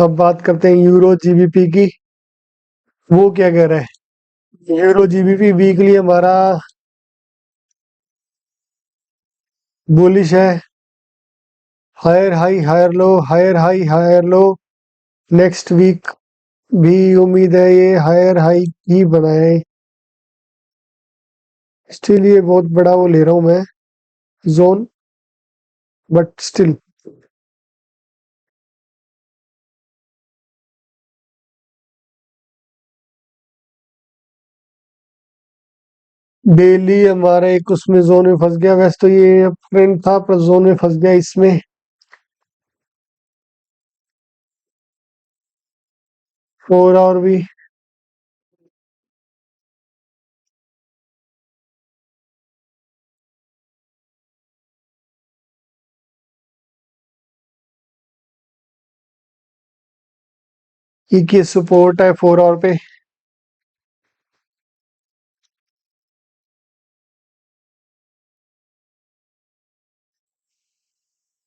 अब बात करते हैं यूरो जीबीपी की। वो क्या कह रहा है? यूरो जीबीपी वीकली हमारा बुलिश है। Higher high higher low, higher high higher low. Next week भी उम्मीद है ये हायर हाई ही बनाए। स्टिल ये बहुत बड़ा वो ले रहा हूं मैं, जोन, बट स्टिल डेली हमारा एक उसमें जोन में फंस गया। वैसे तो ये फ्रेंड था पर जोन में फंस गया इसमें। 4 आवर भी की सपोर्ट है 4 आवर पे।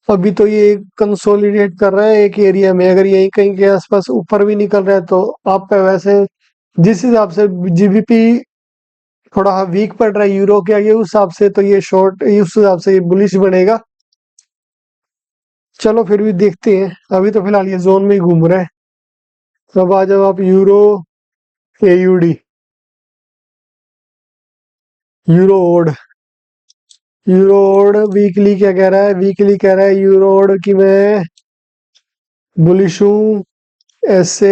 अभी तो ये कंसोलिडेट कर रहा है एक एरिया में। अगर यही कहीं के आसपास ऊपर भी निकल रहा है तो आप पे वैसे जिस हिसाब से जीबीपी थोड़ा वीक पड़ रहा है यूरो के आगे, उस हिसाब से तो ये शॉर्ट, उस हिसाब से ये बुलिश बनेगा। चलो फिर भी देखते हैं। अभी तो फिलहाल ये जोन में ही घूम रहा है। अब आ जाओ आप euro AUD, euro AUD. Euro AUD weekly क्या कह रहा है? वीकली कह रहा है यूरो ओड कि मैं बुलिश हूँ। ऐसे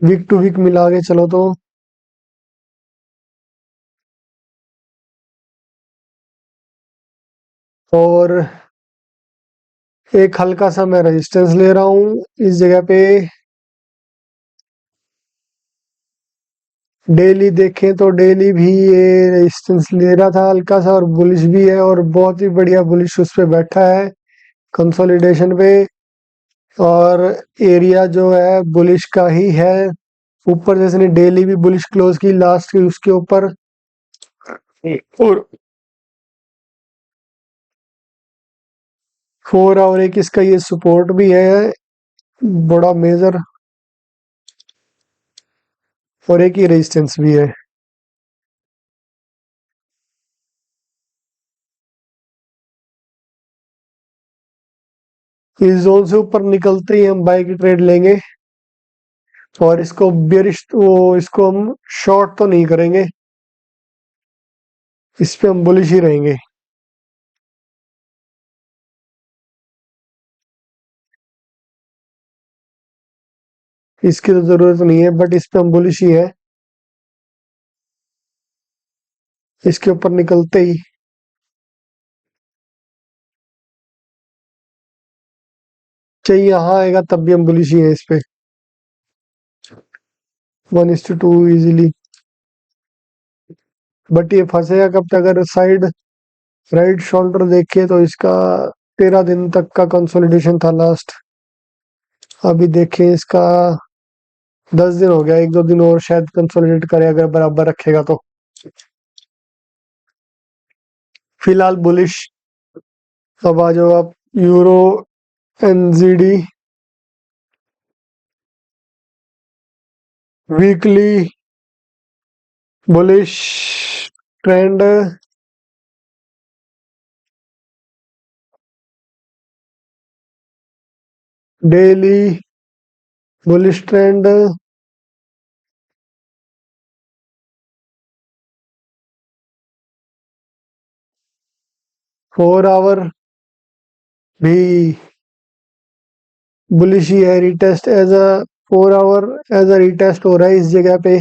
वीक टू वीक मिला के चलो तो। और एक हल्का सा मैं रेजिस्टेंस ले रहा हूँ इस जगह पे। डेली देखें तो डेली भी ये रेजिस्टेंस ले रहा था हल्का सा, और बुलिश भी है, और बहुत ही बढ़िया बुलिश उस पे बैठा है कंसोलिडेशन पे। और एरिया जो है बुलिश का ही है। ऊपर जैसे ने डेली भी बुलिश क्लोज की लास्ट की उसके ऊपर। और 4 आवर एक इसका ये सपोर्ट भी है बड़ा मेजर, और एक ही रेजिस्टेंस भी है। इस जोन से ऊपर निकलते ही हम बाई की ट्रेड लेंगे। और इसको बेरिश वो इसको हम शॉर्ट तो नहीं करेंगे, इस पे हम बुलिश ही रहेंगे। इसकी तो जरूरत नहीं है, बट इस पे हम बुलिश ही है इसके ऊपर निकलते ही। चाहिए यहाँ आएगा तब भी हम बुलिश ही है इस पे। 1:2 इजीली। बट ये फंसेगा कब तक? अगर साइड राइट शोल्डर देखे तो इसका 13 दिन तक का कंसोलिडेशन था लास्ट। अभी देखें इसका 10 दिन हो गया। 1-2 दिन और शायद कंसोलिडेट करे अगर बराबर रखेगा तो। फिलहाल बुलिश। अब आ जाओ आप euro NZD weekly bullish trend. Daily bullish trend. Four hour भी बुलिश ही है। Retest as a 4 hour as a retest हो रहा है इस जगह पे।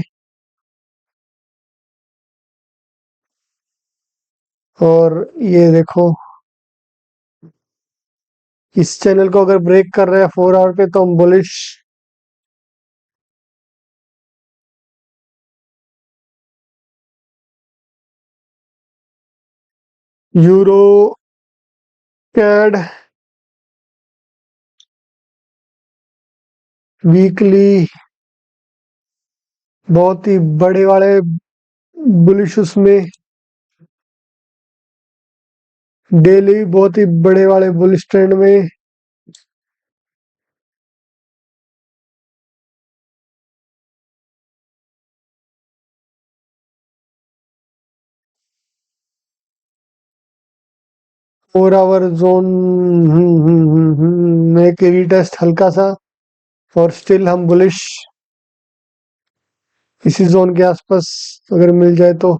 और ये देखो, इस चैनल को अगर ब्रेक कर रहा है 4 आवर पे तो हम बुलिश। यूरो कैड वीकली बहुत ही बड़े वाले बुलिश उसमें डेली बहुत ही बड़े वाले बुलिश ट्रेंड में। फोर आवर जोन में एक रीटेस्ट हल्का सा, और स्टिल हम बुलिश इसी जोन के आसपास अगर मिल जाए तो।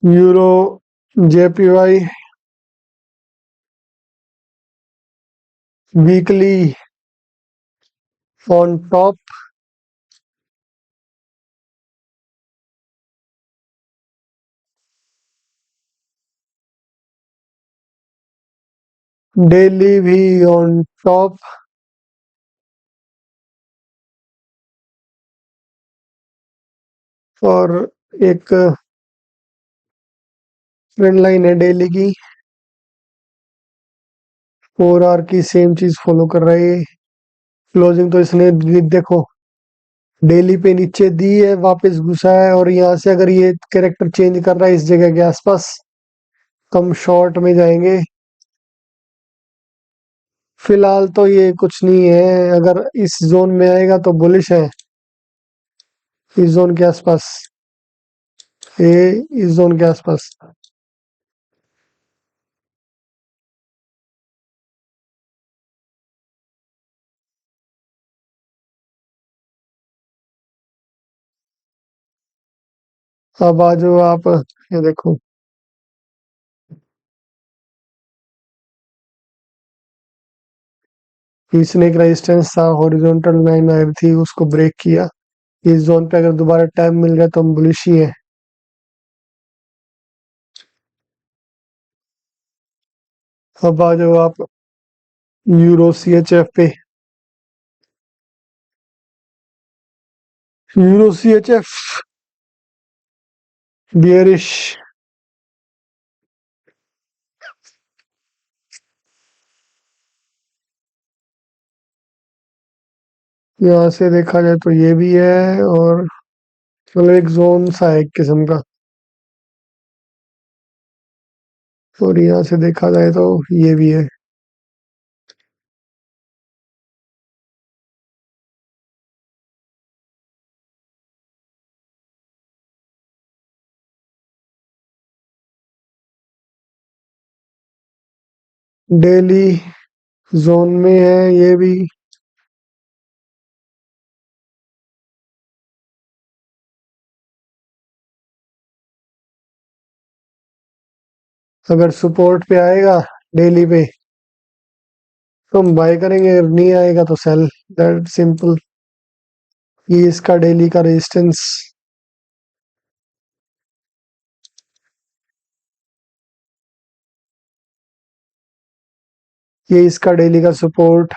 Euro JPY weekly on top, daily भी ऑन टॉप, और एक ट्रेंड लाइन है डेली की, 4 आवर की सेम चीज फॉलो कर रही है। क्लोजिंग तो इसने देखो डेली पे नीचे दी है, वापस घुसा है, और यहाँ से अगर ये कैरेक्टर चेंज कर रहा है इस जगह के आसपास, कम शॉर्ट में जाएंगे। फिलहाल तो ये कुछ नहीं है, अगर इस जोन में आएगा तो बुलिश है। इस जोन के आसपास, ये इस जोन के आसपास। अब आ जाओ आप, ये देखो इसने एक रेजिस्टेंस था, हॉरिजॉन्टल लाइन आई थी, उसको ब्रेक किया। इस जोन पे अगर दोबारा टाइम मिल गया तो हम बुलिश ही है। अब आ जाओ आप यूरो CHF पे। Euro CHF bearish. यहाँ से देखा जाए तो ये भी है, और मतलब एक जोन सा है एक किस्म का। और यहाँ से देखा जाए तो ये भी है। डेली जोन में है ये भी। अगर सपोर्ट पे आएगा डेली पे तो हम बाय करेंगे, अगर नहीं आएगा तो सेल, दैट सिंपल। ये इसका डेली का रेजिस्टेंस, ये इसका डेली का सपोर्ट।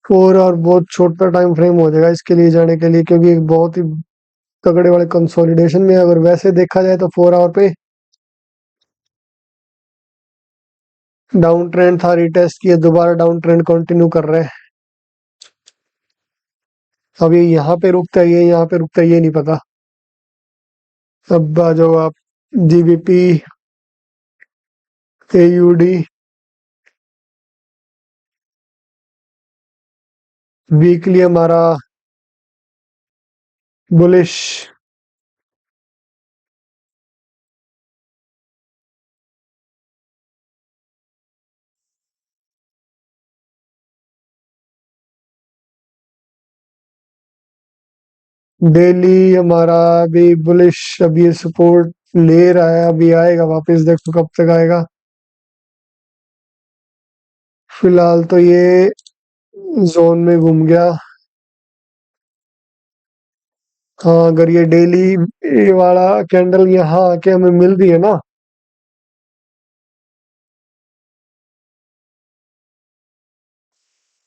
और बहुत छोटा टाइम फ्रेम हो जाएगा इसके लिए जाने के लिए, क्योंकि एक बहुत ही तगड़े वाले कंसोलिडेशन में अगर वैसे देखा जाए तो 4 आवर पे डाउन ट्रेंड था, रिटेस्ट किया, दोबारा डाउन ट्रेंड कंटिन्यू कर रहे हैं। अब ये यहाँ पे रुकता है, ये यहाँ पे रुकता है, ये नहीं पता। अब आ जाओ आप GBP AUD वीकली हमारा बुलिश। डेली हमारा भी बुलिश, अब ये सपोर्ट ले रहा है, अभी आएगा वापस, देखो कब तक आएगा। फिलहाल तो ये जोन में घूम गया। हाँ, अगर ये डेली ये वाला कैंडल यहाँ आके हमें मिल रही है ना,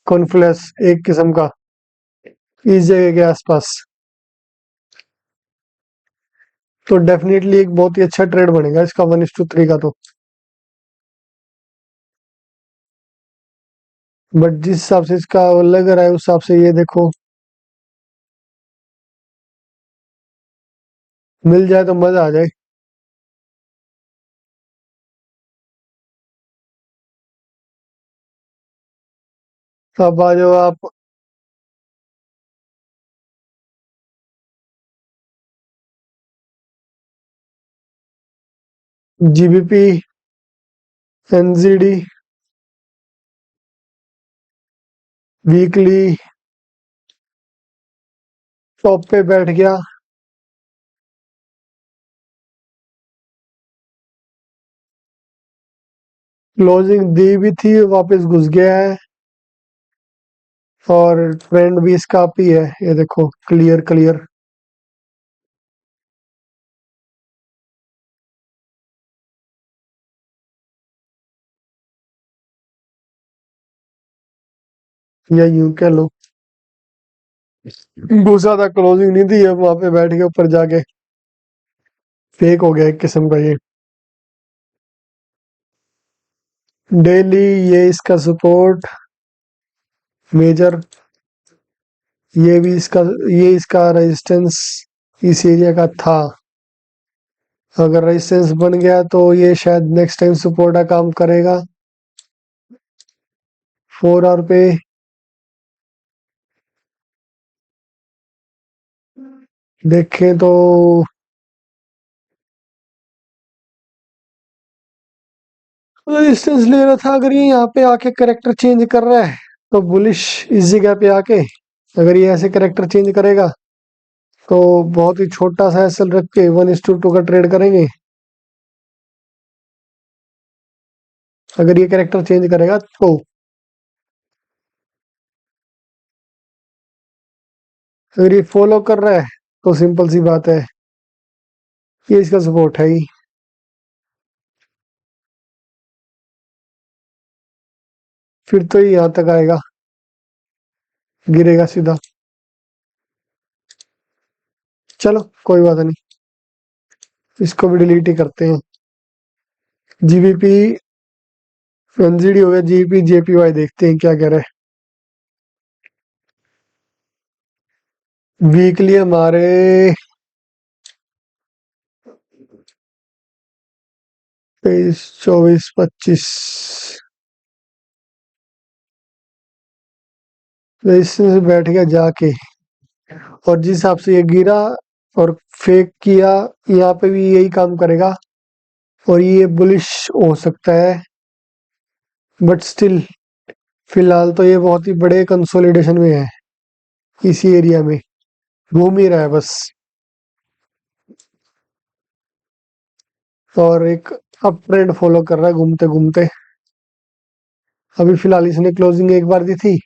कॉन्फ्लुएंस एक किस्म का इस जगह के आसपास। तो डेफिनेटली एक बहुत ही अच्छा ट्रेड बनेगा इसका 1:3 का। तो बट जिस हिसाब से इसका लग रहा है उस हिसाब से ये देखो, मिल जाए तो मजा आ जाए। अब आ जाओ आप। जीबीपी, एनजीडी वीकली टॉप पे बैठ गया। क्लोजिंग दी भी थी, वापस घुस गया है। और ट्रेंड भी इसका अप ही है, ये देखो क्लियर क्लियर। या यूं कह लो, घुसा था, क्लोजिंग नहीं थी, अब वहां पे बैठ के ऊपर जाके फेक हो गया एक किस्म का ये। डेली ये इसका सपोर्ट मेजर, ये भी इसका, ये इसका रेजिस्टेंस इस एरिया का था। अगर रेजिस्टेंस बन गया तो ये शायद नेक्स्ट टाइम सपोर्ट का काम करेगा। 4 आवर पे देखें तो रेजिस्टेंस ले रहा था। अगर ये यहाँ पे आके करेक्टर चेंज कर रहा है तो बुलिश इस जगह पे आके, अगर ये ऐसे करेक्टर चेंज करेगा तो बहुत ही छोटा सा एसएल रख के 1:2 का ट्रेड करेंगे। अगर ये करेक्टर चेंज करेगा तो अगर ये फॉलो कर रहा है तो सिंपल सी बात है, ये इसका सपोर्ट है ही। फिर तो ये यहाँ तक आएगा, गिरेगा सीधा। चलो कोई बात नहीं, इसको भी डिलीट ही करते हैं। जीबीपी एनजीडी हो गया, जीबीपी जेपीवाई देखते हैं क्या कह रहा है। वीकली हमारे 23, 24, 25 रेजिस्टेंस से बैठ गया जाके। और जिस हिसाब से ये गिरा और फेक किया, यहाँ पे भी यही काम करेगा और ये बुलिश हो सकता है। बट स्टिल फिलहाल तो ये बहुत ही बड़े कंसोलिडेशन में है, इसी एरिया में घूम ही रहा है बस। और एक अप ट्रेंड फॉलो कर रहा है घूमते घूमते। अभी फिलहाल इसने क्लोजिंग एक बार दी थी,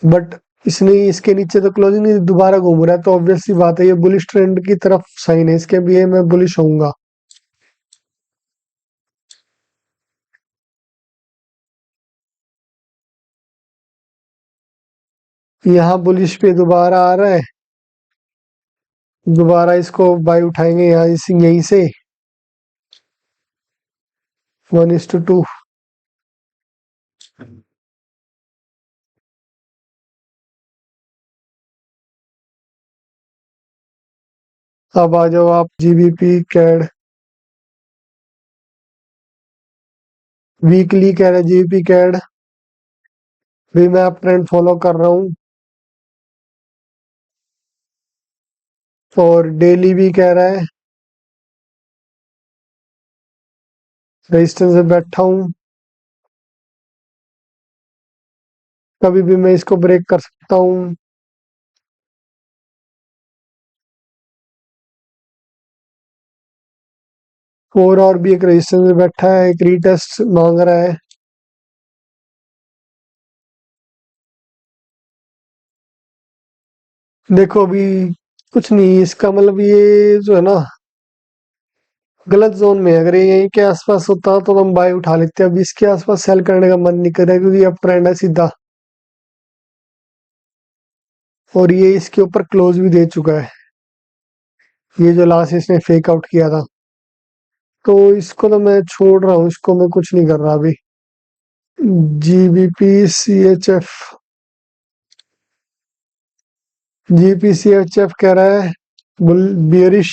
बट इसने इसके नीचे तो क्लोजिंग नहीं, दोबारा घूम रहा है, तो ऑब्वियस सी बात है ये बुलिश ट्रेंड की तरफ साइन है इसके भी, मैं बुलिश होऊंगा। यहाँ बुलिश पे दोबारा आ रहा है, दोबारा इसको बाय उठाएंगे यहाँ यहीं से 1:2। अब आ जाओ आप जीबीपी कैड वीकली कह रहे, जीबीपी कैड भी मैं आप ट्रेंड फॉलो कर रहा हूँ। और डेली भी कह रहा है रेजिस्टेंस से बैठा हूँ, कभी भी मैं इसको ब्रेक कर सकता हूँ। और भी एक रेजिस्टेंस में बैठा है, एक रीटेस्ट मांग रहा है। देखो अभी कुछ नहीं, इसका मतलब ये जो है ना गलत जोन में है। अगर ये यहीं के आसपास होता तो हम बाय उठा लेते हैं, अब इसके आसपास सेल करने का मन नहीं कर रहा क्योंकि अब ट्रेंड है सीधा और ये इसके ऊपर क्लोज भी दे चुका है, ये जो लास्ट इसने फेक आउट किया था। तो इसको तो मैं छोड़ रहा हूँ, इसको मैं कुछ नहीं कर रहा अभी। GBP CHF, GPCHF कह रहा है बुल बियरिश।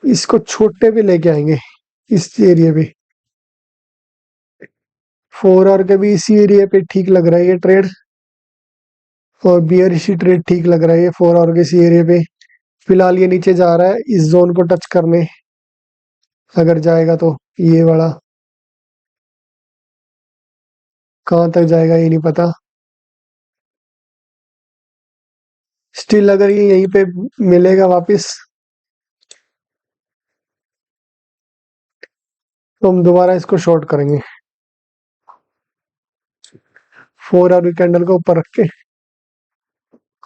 इसको छोटे पे लेके आएंगे इस एरिया पे। 4 आवर का भी इसी एरिया पे ठीक लग रहा है ये ट्रेड, और बियरिश ट्रेड ठीक लग रहा है ये 4 आवर के इसी एरिया पे। फिलहाल ये नीचे जा रहा है इस जोन को टच करने, अगर जाएगा तो ये वाला। कहाँ तक जाएगा ये नहीं पता। स्टिल अगर ये यहीं पे मिलेगा वापस, तो हम दोबारा इसको शॉर्ट करेंगे 4 आवर कैंडल को ऊपर रख के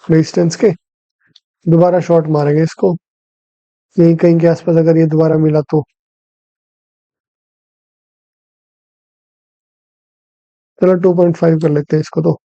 रेजिस्टेंस के। दोबारा शॉर्ट मारेंगे इसको यहीं कहीं के आसपास, अगर ये दोबारा मिला तो। चलो 2.5 कर लेते हैं इसको तो।